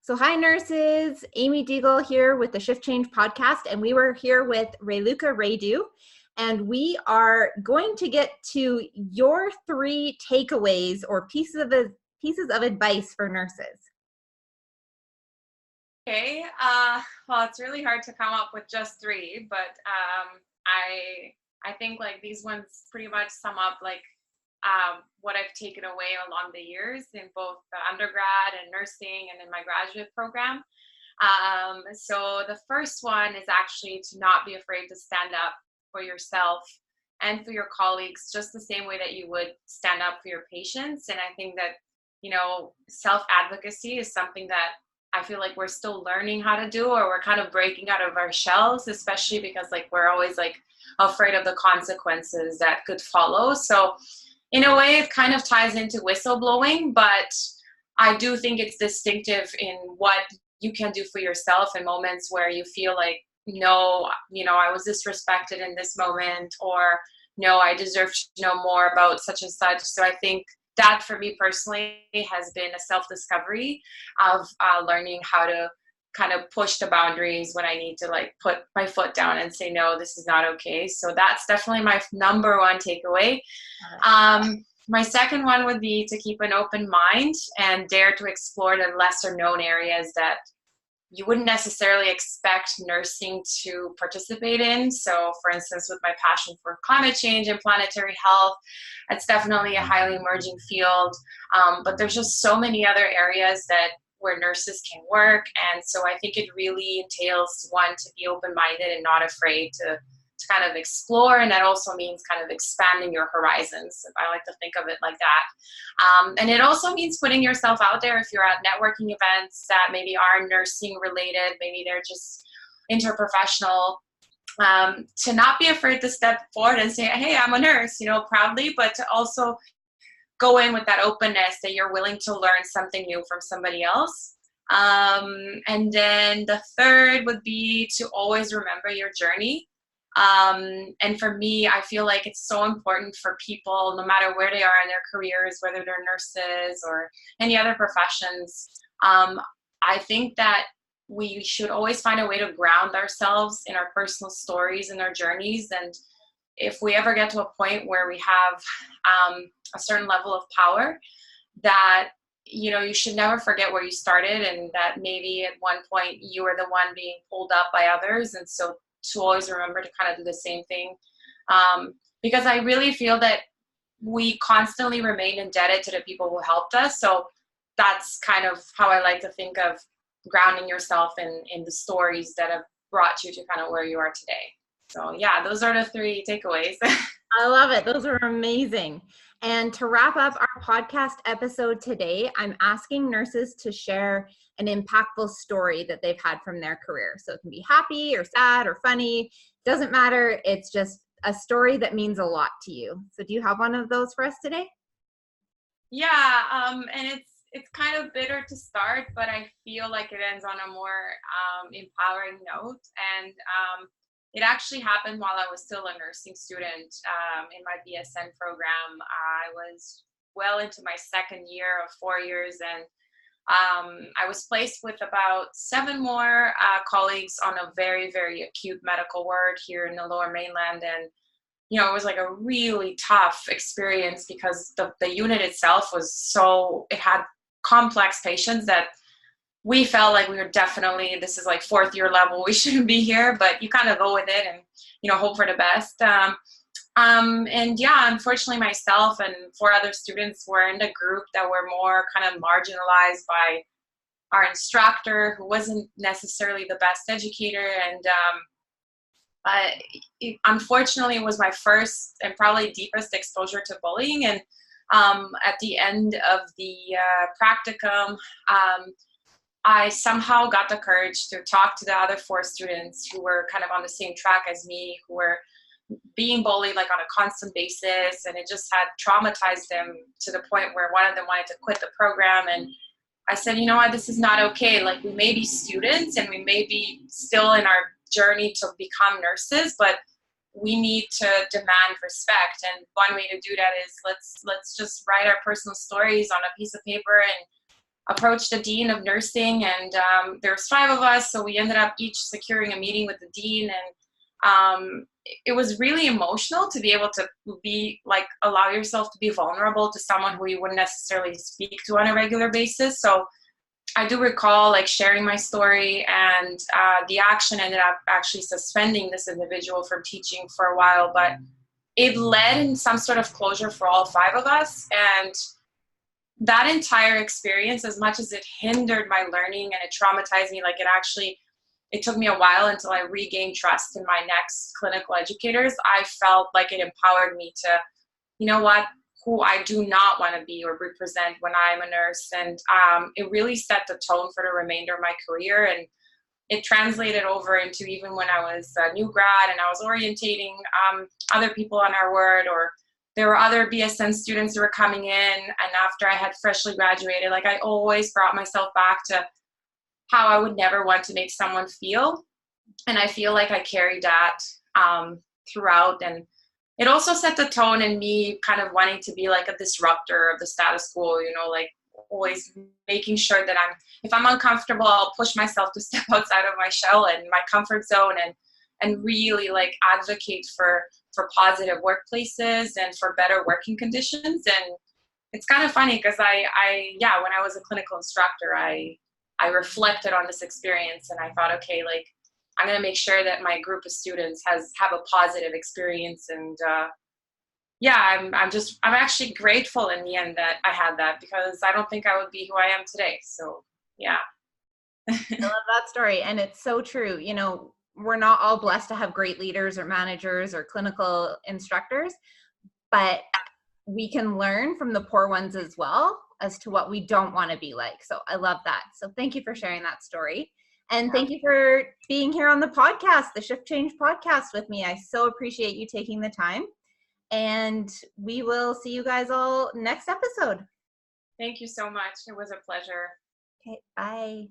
So hi nurses, Amy Deagle here with the Shift Change podcast, and we were here with Raluca, Radu, and we are going to get to your 3 takeaways or pieces of advice for nurses. Okay, well, it's really hard to come up with just 3, but I think like these ones pretty much sum up like what I've taken away along the years in both the undergrad and nursing and in my graduate program. So the first one is actually to not be afraid to stand up for yourself and for your colleagues, just the same way that you would stand up for your patients. And I think that, self-advocacy is something that I feel like we're still learning how to do, or we're kind of breaking out of our shells, especially because like we're always like afraid of the consequences that could follow. So in a way, it kind of ties into whistleblowing, but I do think it's distinctive in what you can do for yourself in moments where you feel like, no, I was disrespected in this moment, or no, I deserve to know more about such and such. So I think that for me personally has been a self-discovery of learning how to kind of push the boundaries when I need to like put my foot down and say, no, this is not okay. So that's definitely my number one takeaway. My second one would be to keep an open mind and dare to explore the lesser known areas that you wouldn't necessarily expect nursing to participate in. So for instance, with my passion for climate change and planetary health, it's definitely a highly emerging field. But there's just so many other areas where nurses can work. And so I think it really entails one to be open-minded and not afraid to kind of explore. And that also means kind of expanding your horizons. I like to think of it like that. And it also means putting yourself out there if you're at networking events that maybe are nursing related, maybe they're just interprofessional, to not be afraid to step forward and say, hey, I'm a nurse, proudly, but to also go in with that openness that you're willing to learn something new from somebody else. And then the third would be to always remember your journey. And for me, I feel like it's so important for people, no matter where they are in their careers, whether they're nurses or any other professions. I think that we should always find a way to ground ourselves in our personal stories and our journeys. And if we ever get to a point where we have a certain level of power, that you should never forget where you started, and that maybe at one point you were the one being pulled up by others. And so to always remember to kind of do the same thing, because I really feel that we constantly remain indebted to the people who helped us. So that's kind of how I like to think of grounding yourself in the stories that have brought you to kind of where you are today. So yeah, those are the 3 takeaways. I love it. Those are amazing. And to wrap up our podcast episode today, I'm asking nurses to share an impactful story that they've had from their career. So it can be happy or sad or funny. Doesn't matter. It's just a story that means a lot to you. So do you have one of those for us today? Yeah, and it's kind of bitter to start, but I feel like it ends on a more empowering note. And it actually happened while I was still a nursing student in my BSN program. I was well into my second year of 4 years, and I was placed with about 7 more colleagues on a very, very acute medical ward here in the Lower Mainland. And it was like a really tough experience because the unit itself it had complex patients that we felt like we were definitely, this is like 4th year level, we shouldn't be here, but you kind of go with it and, hope for the best. And yeah, unfortunately myself and 4 other students were in the group that were more kind of marginalized by our instructor, who wasn't necessarily the best educator. And unfortunately, it was my first and probably deepest exposure to bullying. And at the end of the practicum, I somehow got the courage to talk to the other 4 students who were kind of on the same track as me, who were being bullied like on a constant basis, and it just had traumatized them to the point where one of them wanted to quit the program. And I said, you know what, this is not okay. Like, we may be students and we may be still in our journey to become nurses, but we need to demand respect. And one way to do that is let's just write our personal stories on a piece of paper and approached the dean of nursing, and there's 5 of us, so we ended up each securing a meeting with the dean, and it was really emotional to be able to be like, allow yourself to be vulnerable to someone who you wouldn't necessarily speak to on a regular basis. So I do recall like sharing my story, and the action ended up actually suspending this individual from teaching for a while, but it led in some sort of closure for all 5 of us. And that entire experience, as much as it hindered my learning and it traumatized me, like it took me a while until I regained trust in my next clinical educators. I felt like it empowered me to, you know what, who I do not want to be or represent when I'm a nurse. And it really set the tone for the remainder of my career. And it translated over into even when I was a new grad and I was orientating other people on our ward, or there were other BSN students who were coming in. And after I had freshly graduated, like I always brought myself back to how I would never want to make someone feel. And I feel like I carried that throughout. And it also set the tone in me kind of wanting to be like a disruptor of the status quo, you know, like always making sure that if I'm uncomfortable, I'll push myself to step outside of my shell and my comfort zone, and really like advocate for positive workplaces and for better working conditions. And it's kind of funny because when I was a clinical instructor, I reflected on this experience, and I thought, okay, like I'm going to make sure that my group of students have a positive experience. And I'm actually grateful in the end that I had that, because I don't think I would be who I am today. So yeah. I love that story. And it's so true. You know, we're not all blessed to have great leaders or managers or clinical instructors, but we can learn from the poor ones as well as to what we don't want to be like. So I love that. So thank you for sharing that story. And thank you for being here on the podcast, the Shift Change podcast with me. I so appreciate you taking the time. And we will see you guys all next episode. Thank you so much. It was a pleasure. Okay, bye.